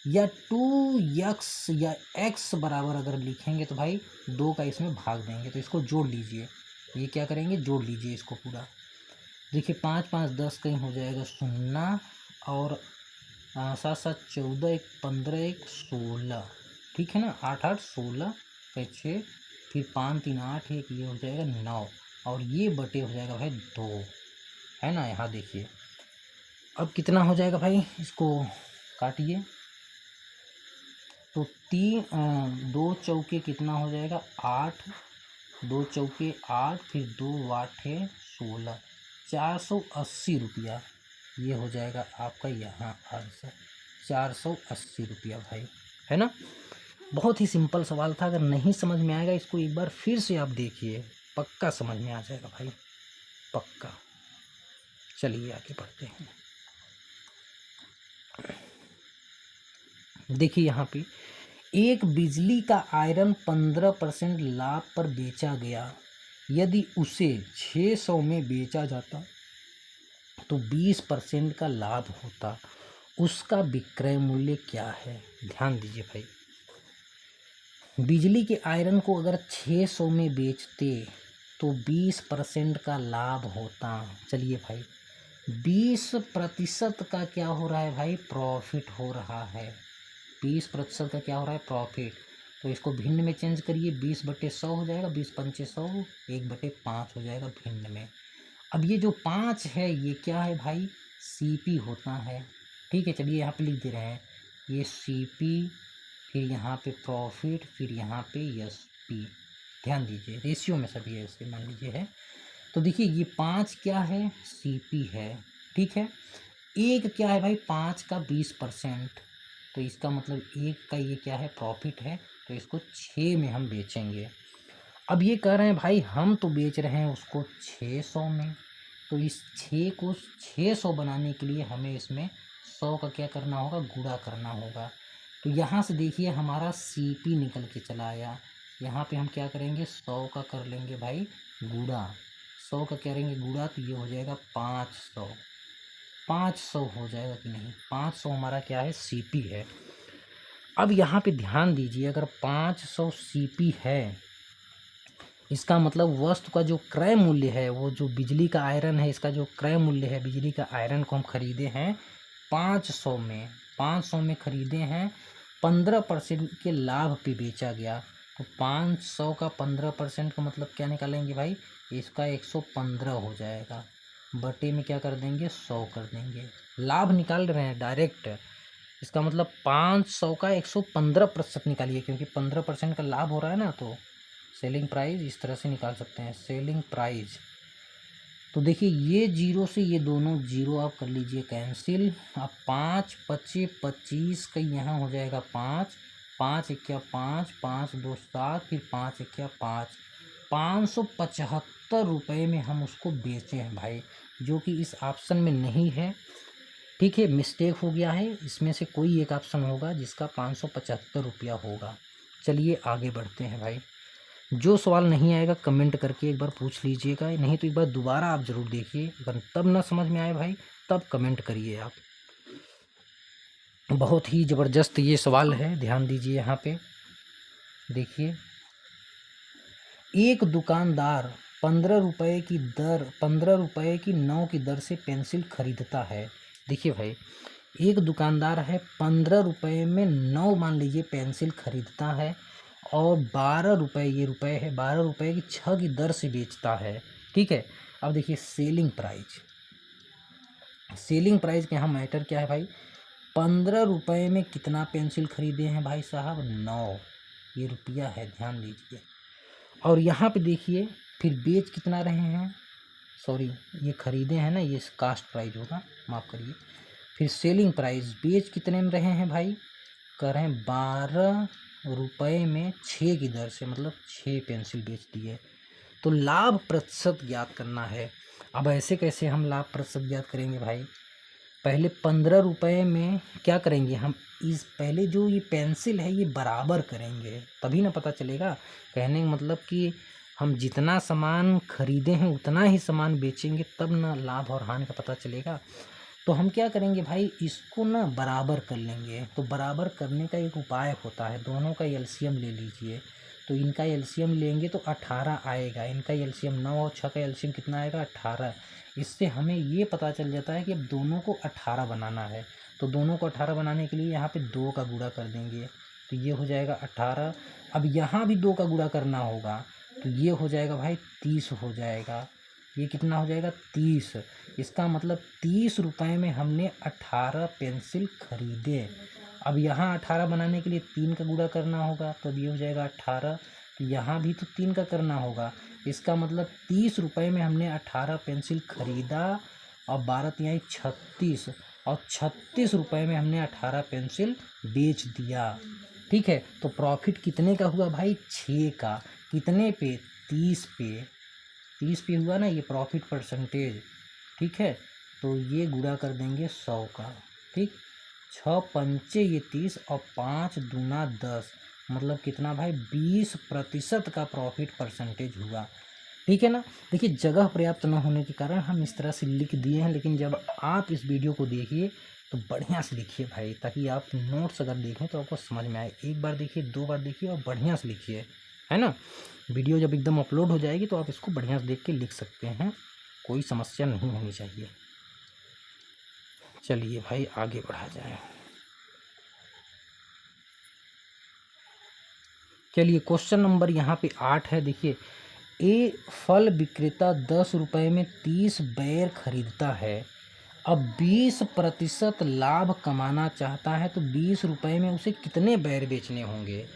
या 2x या x बराबर अगर लिखेंगे तो भाई 2 का इसमें भाग देंगे, तो इसको जोड़ लीजिए। ये क्या करेंगे? जोड़ लीजिए इसको पूरा। देखिए 5 5 10 कहीं हो जाएगा 0, और 7 7 14, 1 15, 1 16, ठीक है ना। 8 8 16 6, फिर 5 3 8 1, ये हो जाएगा 9, और ये बटे हो जाएगा भाई 2, है ना। यहाँ देखिए अब कितना हो जाएगा भाई? इसको काटिए तो 2 चौके कितना हो जाएगा? 8, 2 चौके 8, फिर 2 8 16, 480 रुपया। ये हो जाएगा आपका यहाँ आंसर, 480 रुपया भाई, है ना। बहुत ही सिंपल सवाल था। अगर नहीं समझ में आएगा इसको एक बार फिर से आप देखिए, पक्का समझ में आ जाएगा भाई, पक्का। चलिए आगे बढ़ते हैं। देखिए यहाँ पे, एक बिजली का आयरन 15% लाभ पर बेचा गया। यदि उसे 600 में बेचा जाता तो 20% का लाभ होता। उसका विक्रय मूल्य क्या है? ध्यान दीजिए भाई, बिजली के आयरन को अगर 600 में बेचते तो 20% का लाभ होता। चलिए भाई, 20% का क्या हो रहा है भाई? प्रॉफिट हो रहा है। 20% का क्या हो रहा है, प्रॉफिट। तो इसको भिन्न में चेंज करिए, 20/100 हो जाएगा, 20×5 100, 1/5 हो जाएगा भिन्न में। अब ये जो 5 है ये क्या है भाई, CP होता है। ठीक है, चलिए यहाँ पे लिख दे रहे हैं, ये CP, फिर यहाँ पे प्रॉफिट, फिर यहाँ पे SP। ध्यान दीजिए रेशियो में सभी ऐसे मान लीजिए है। तो देखिए ये 5 क्या है, CP है। ठीक है, एक क्या है भाई, 5 का 20%, तो इसका मतलब एक का ये क्या है, प्रॉफिट है। तो इसको 6 में हम बेचेंगे। अब ये कह रहे हैं भाई हम तो बेच रहे हैं उसको 600 में, तो इस 6 को 600 बनाने के लिए हमें इसमें 100 का क्या करना होगा, गुणा करना होगा। तो यहाँ से देखिए हमारा CP निकल के चला आया। यहाँ पे हम क्या करेंगे, 100 का कर लेंगे भाई गुणा, 100 का करेंगे गुणा, तो ये हो जाएगा 500। 500 हो जाएगा कि नहीं, 500 हमारा क्या है, CP है। अब यहाँ पे ध्यान दीजिए, अगर 500 CP है, इसका मतलब वस्तु का जो क्रय मूल्य है, वो जो बिजली का आयरन है, इसका जो क्रय मूल्य है बिजली का आयरन को हम खरीदे हैं 500 में, 500 में खरीदे हैं, 15% के लाभ पे बेचा गया। तो 500 का 15% का मतलब क्या निकालेंगे भाई, इसका 115 हो जाएगा, बटे में क्या कर देंगे, 100 कर देंगे। लाभ निकाल रहे हैं डायरेक्ट, इसका मतलब 500 का 115% निकालिए, क्योंकि 15% का लाभ हो रहा है ना। तो सेलिंग प्राइस इस तरह से निकाल सकते हैं, सेलिंग प्राइस। तो देखिए ये जीरो से ये दोनों जीरो आप कर लीजिए कैंसिल। अब 5 × 25 का यहाँ हो जाएगा 5, 5 × 5, 5 2 7, फिर 5 × 5, 575 रुपये में हम उसको बेचे हैं भाई, जो कि इस ऑप्शन में नहीं है। ठीक है, मिस्टेक हो गया है, इसमें से कोई एक ऑप्शन होगा जिसका 575 रुपया होगा। चलिए आगे बढ़ते हैं भाई। जो सवाल नहीं आएगा कमेंट करके एक बार पूछ लीजिएगा, नहीं तो एक बार दोबारा आप ज़रूर देखिए, अगर तब ना समझ में आए भाई तब कमेंट करिए आप। बहुत ही ज़बरदस्त ये सवाल है, ध्यान दीजिए यहाँ पे देखिए। एक दुकानदार 15 रुपये की 9 की दर से पेंसिल खरीदता है। देखिए भाई, एक दुकानदार है 15 रुपये में 9 मान लीजिए पेंसिल खरीदता है, और 12 रुपये, ये रुपए है, 12 रुपये की 6 की दर से बेचता है। ठीक है, अब देखिए सेलिंग प्राइस, सेलिंग प्राइस के यहाँ मैटर क्या है भाई, 15 रुपये में कितना पेंसिल खरीदे हैं भाई साहब, 9, ये रुपया है, ध्यान दीजिए। और यहाँ पे देखिए फिर बेच कितना रहे हैं, सॉरी ये खरीदे हैं ना, ये कास्ट प्राइस होगा, माफ़ करिए। फिर सेलिंग प्राइस, बेच कितने में रहे हैं भाई, कर रहे हैं 12 रुपये में 6 की दर से, मतलब 6 पेंसिल बेच दिए। तो लाभ प्रतिशत ज्ञात करना है। अब ऐसे कैसे हम लाभ प्रतिशत ज्ञात करेंगे भाई, पहले 15 रुपये में क्या करेंगे हम, इस पहले जो ये पेंसिल है ये बराबर करेंगे, तभी ना पता चलेगा। कहने का मतलब कि हम जितना सामान खरीदे हैं उतना ही सामान बेचेंगे, तब ना लाभ और हानि का पता चलेगा। तो हम क्या करेंगे भाई, इसको ना बराबर कर लेंगे। तो बराबर करने का एक उपाय होता है, दोनों का एलसीएम ले लीजिए। तो इनका एलसीएम लेंगे तो 18 आएगा, इनका एलसीएम 9 और 6 का एलसीएम कितना आएगा, 18। इससे हमें ये पता चल जाता है कि अब दोनों को 18 बनाना है। तो दोनों को 18 बनाने के लिए यहाँ पे 2 का गुणा कर देंगे, तो ये हो जाएगा 18। अब यहाँ भी 2 का गुणा करना होगा, तो ये हो जाएगा भाई 30 हो जाएगा। ये कितना हो जाएगा, 30। इसका मतलब 30 रुपये में हमने 18 पेंसिल खरीदे। अब यहाँ 18 बनाने के लिए 3 का गुणा करना होगा, तो ये हो जाएगा 18। तो यहाँ भी तो 3 का करना होगा। इसका मतलब 30 रुपये में हमने 18 पेंसिल खरीदा, और 12 तिहाई 36, और 36 रुपये में हमने 18 पेंसिल बेच दिया। ठीक है, तो प्रॉफिट कितने का हुआ भाई, 6 का। कितने पे, 30 पे, 30 पे हुआ ना ये प्रॉफिट परसेंटेज। ठीक है, तो ये गुणा कर देंगे 100 का। ठीक, 6 पंचे ये 30, और 5 दूना 10, मतलब कितना भाई, 20% का प्रॉफिट परसेंटेज हुआ। ठीक है ना। देखिए जगह पर्याप्त न होने के कारण हम इस तरह से लिख दिए हैं, लेकिन जब आप इस वीडियो को देखिए तो बढ़िया से लिखिए भाई, ताकि आप नोट्स अगर देखें तो आपको समझ में आए। एक बार देखिए, 2 बार देखिए, और बढ़िया से लिखिए, है ना। वीडियो जब एकदम अपलोड हो जाएगी तो आप इसको बढ़िया से देख के लिख सकते हैं, कोई समस्या नहीं होनी चाहिए। चलिए भाई आगे बढ़ा जाए। चलिए क्वेश्चन नंबर यहाँ पे 8 है। देखिए, ए फल विक्रेता 10 रुपये में 30 बैर खरीदता है। अब 20% लाभ कमाना चाहता है, तो 20 रुपये में उसे कितने बैर बेचने होंगे।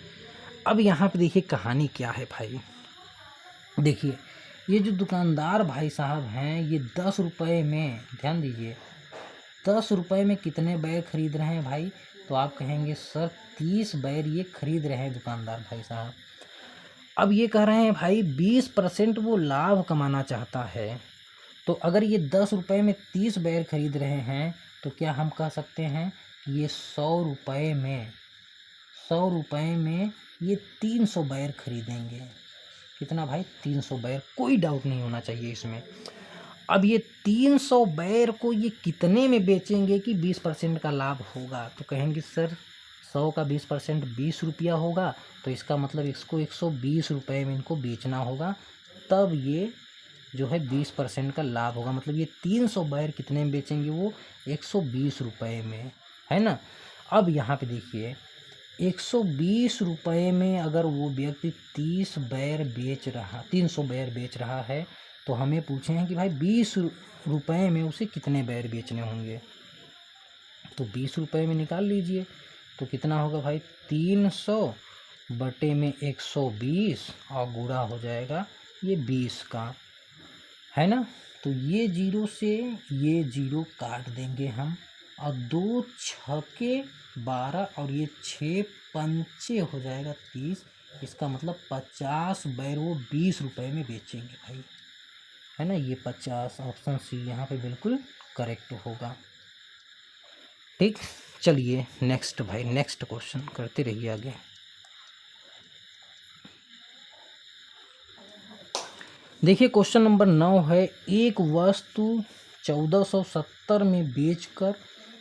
अब यहाँ पे देखिए कहानी क्या है भाई। देखिए, ये जो दुकानदार भाई साहब हैं, ये 10 रुपये में, ध्यान दीजिए, 10 रुपये में कितने बैर खरीद रहे हैं भाई। तो आप कहेंगे सर 30 बैर ये खरीद रहे हैं दुकानदार भाई साहब। अब ये कह रहे हैं भाई 20% वो लाभ कमाना चाहता है। तो अगर ये 10 रुपये में 30 बैर खरीद रहे हैं, तो क्या हम कह सकते हैं कि ये 100 रुपये में ये 300 बैर खरीदेंगे। कितना भाई, 300 बैर, कोई डाउट नहीं होना चाहिए इसमें। अब ये 300 बैर को ये कितने में बेचेंगे कि 20% का लाभ होगा। तो कहेंगे सर 100 का 20% 20 रुपया होगा, तो इसका मतलब इसको 120 रुपये में इनको बेचना होगा, तब ये जो है 20% का लाभ होगा। मतलब ये 300 बैर कितने में बेचेंगे, वो 120 रुपये में, है ना। अब यहाँ पे देखिए 120 रुपये में अगर वो व्यक्ति 300 बैर बेच रहा है, तो हमें पूछे हैं कि भाई 20 रुपये में उसे कितने बैर बेचने होंगे। तो 20 रुपये में निकाल लीजिए, तो कितना होगा भाई, 300 बटे में 120 और गुणा हो जाएगा ये 20 का, है ना। तो ये 0 से ये 0 काट देंगे हम, और 2 छके 12 और ये 6 पंचे हो जाएगा 30। इसका मतलब 50 बैर वो 20 रुपये में बेचेंगे भाई, है ना। ये 50, ऑप्शन सी यहाँ पे बिल्कुल करेक्ट होगा। ठीक, चलिए नेक्स्ट भाई, नेक्स्ट क्वेश्चन करते रहिए आगे। देखिए क्वेश्चन नंबर 9 है। एक वस्तु 1470 में बेचकर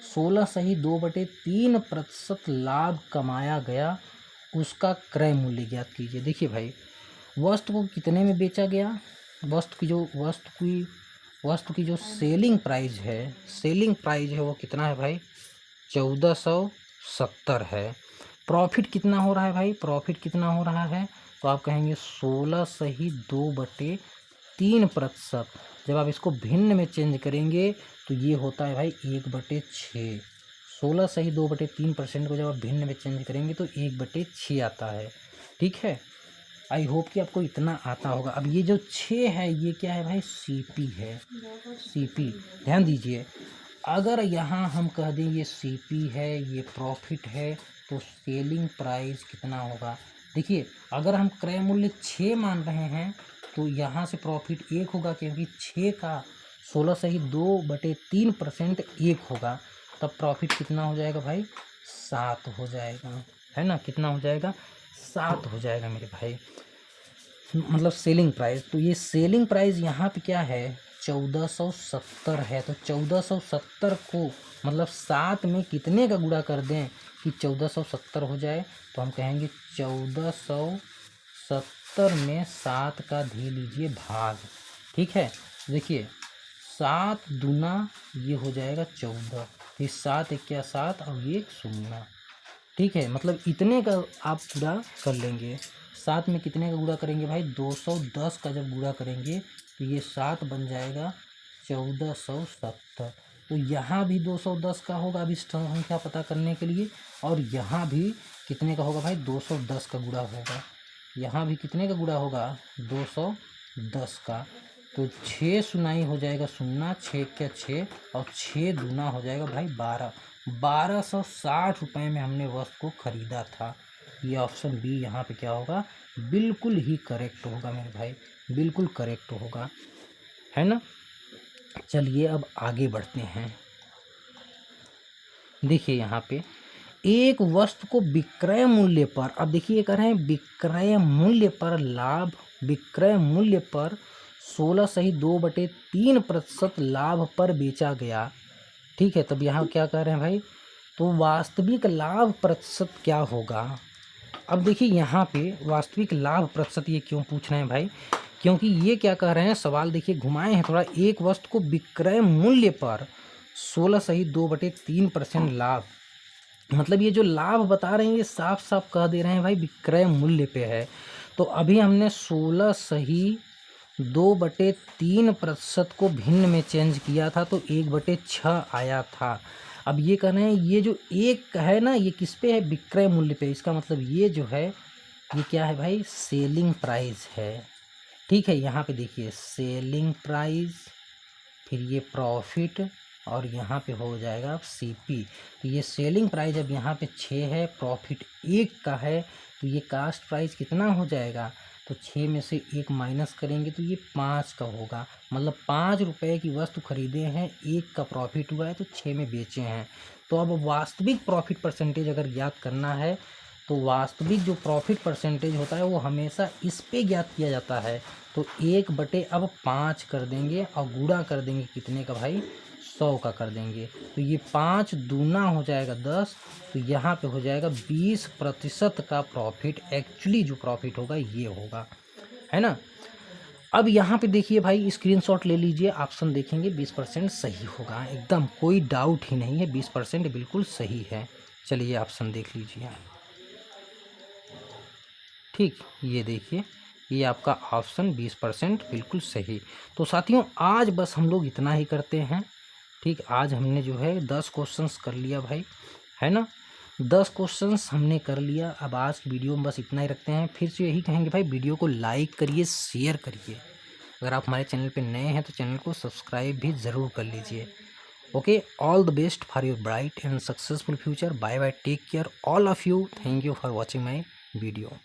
16 सही 2/3% लाभ कमाया गया, उसका क्रय मूल्य ज्ञात कीजिए। देखिए भाई, वस्तु को कितने में बेचा गया, वस्तु की जो सेलिंग प्राइस है वो कितना है भाई, 1470 है। प्रॉफिट कितना हो रहा है भाई, प्रॉफिट कितना हो रहा है, तो आप कहेंगे 16 सही 2/3%। जब आप इसको भिन्न में चेंज करेंगे तो ये होता है भाई 1/6। 16 सही 2/3% को जब आप भिन्न में चेंज करेंगे तो 1/6 आता है। ठीक है, आई होप कि आपको इतना आता होगा। अब ये जो 6 है ये क्या है भाई, सीपी है, सीपी। ध्यान दीजिए, अगर यहाँ हम कह दें ये सीपी है, ये प्रॉफिट है, तो सेलिंग प्राइस कितना होगा। देखिए, अगर हम क्रय मूल्य 6 मान रहे हैं, तो यहाँ से प्रॉफिट 1 होगा, क्योंकि 6 का 16 सही 2/3% 1 होगा, तब प्रॉफिट कितना हो जाएगा भाई, 7 हो जाएगा, है ना। कितना हो जाएगा, 7 हो जाएगा मेरे भाई, मतलब सेलिंग प्राइस। तो ये सेलिंग प्राइस यहाँ पे क्या है, 1470 है। तो 1470 को मतलब 7 में कितने का गुणा कर दें कि 1470 हो जाए, तो हम कहेंगे 1470 में 7 का दे लीजिए भाग। ठीक है, देखिए 7 दूना ये हो जाएगा 14, ये 7 एक क्या 7 और ये 0। ठीक है, मतलब इतने का आप पूरा कर लेंगे। 7 में कितने का गुणा करेंगे भाई, 210 का जब गुणा करेंगे तो ये 7 बन जाएगा 1470। तो यहाँ भी 210 का होगा अब इस संख्या पता करने के लिए, और यहाँ भी कितने का होगा भाई, 210 का गुणा होगा। यहाँ भी कितने का गुणा होगा, 210 का। तो 6 सुनाई हो जाएगा 0, 6 क्या 6 और 6 दूना हो जाएगा भाई 12। 1260 रुपये में हमने वस्तु को खरीदा था। ये ऑप्शन बी यहाँ पे क्या होगा, बिल्कुल ही करेक्ट होगा मेरे भाई, बिल्कुल करेक्ट होगा, है ना। चलिए अब आगे बढ़ते हैं। देखिए यहाँ पे एक वस्तु को विक्रय मूल्य पर, अब देखिए ये कह रहे हैं विक्रय मूल्य पर लाभ, विक्रय मूल्य पर 16 सही 2/3% लाभ पर बेचा गया। ठीक है, तब यहाँ क्या कह रहे हैं भाई, तो वास्तविक लाभ प्रतिशत क्या होगा। अब देखिए यहाँ पे वास्तविक लाभ प्रतिशत ये क्यों पूछ रहे हैं भाई, क्योंकि ये क्या कह रहे हैं, सवाल देखिए घुमाए हैं थोड़ा। एक वस्तु को विक्रय मूल्य पर 16 सही 2/3% लाभ मतलब ये जो लाभ बता रहे हैं ये साफ साफ कह दे रहे हैं भाई विक्रय मूल्य पे है। तो अभी हमने 16 सही 2/3% को भिन्न में चेंज किया था तो 1/6 आया था। अब ये कह रहे हैं ये जो एक है ना ये किस पे है, विक्रय मूल्य पे। इसका मतलब ये जो है ये क्या है भाई, सेलिंग प्राइस है। ठीक है, यहाँ पे देखिए सेलिंग प्राइस, फिर ये प्रॉफिट और यहाँ पे हो जाएगा सीपी। तो ये सेलिंग प्राइस अब यहाँ पे 6 है, प्रॉफिट 1 का है, तो ये कास्ट प्राइस कितना हो जाएगा, तो 6 में से 1 माइनस करेंगे तो ये 5 का होगा। मतलब 5 रुपये की वस्तु खरीदे हैं, 1 का प्रॉफिट हुआ है तो 6 में बेचे हैं। तो अब वास्तविक प्रॉफिट परसेंटेज अगर ज्ञात करना है तो वास्तविक जो प्रॉफिट परसेंटेज होता है वो हमेशा इस पे ज्ञात किया जाता है। तो 1/5 कर देंगे और गुणा कर देंगे कितने का भाई, 100 का कर देंगे। तो ये 5 दूना हो जाएगा 10, तो यहाँ पे हो जाएगा 20% का प्रॉफिट। एक्चुअली जो प्रॉफिट होगा ये होगा, है ना। अब यहाँ पे देखिए भाई स्क्रीनशॉट ले लीजिए, ऑप्शन देखेंगे 20% सही होगा, एकदम कोई डाउट ही नहीं है, 20% बिल्कुल सही है। चलिए ऑप्शन देख लीजिए। ठीक, ये देखिए ये आपका ऑप्शन 20% बिल्कुल सही। तो साथियों आज बस हम लोग इतना ही करते हैं। ठीक, आज हमने जो है 10 क्वेश्चंस कर लिया भाई, है ना। 10 क्वेश्चंस हमने कर लिया। अब आज की वीडियो में बस इतना ही रखते हैं। फिर से यही कहेंगे भाई वीडियो को लाइक करिए, शेयर करिए। अगर आप हमारे चैनल पे नए हैं तो चैनल को सब्सक्राइब भी ज़रूर कर लीजिए। Okay, all the best for your bright and successful future. Bye bye, take care all of you. Thank you for watching my video.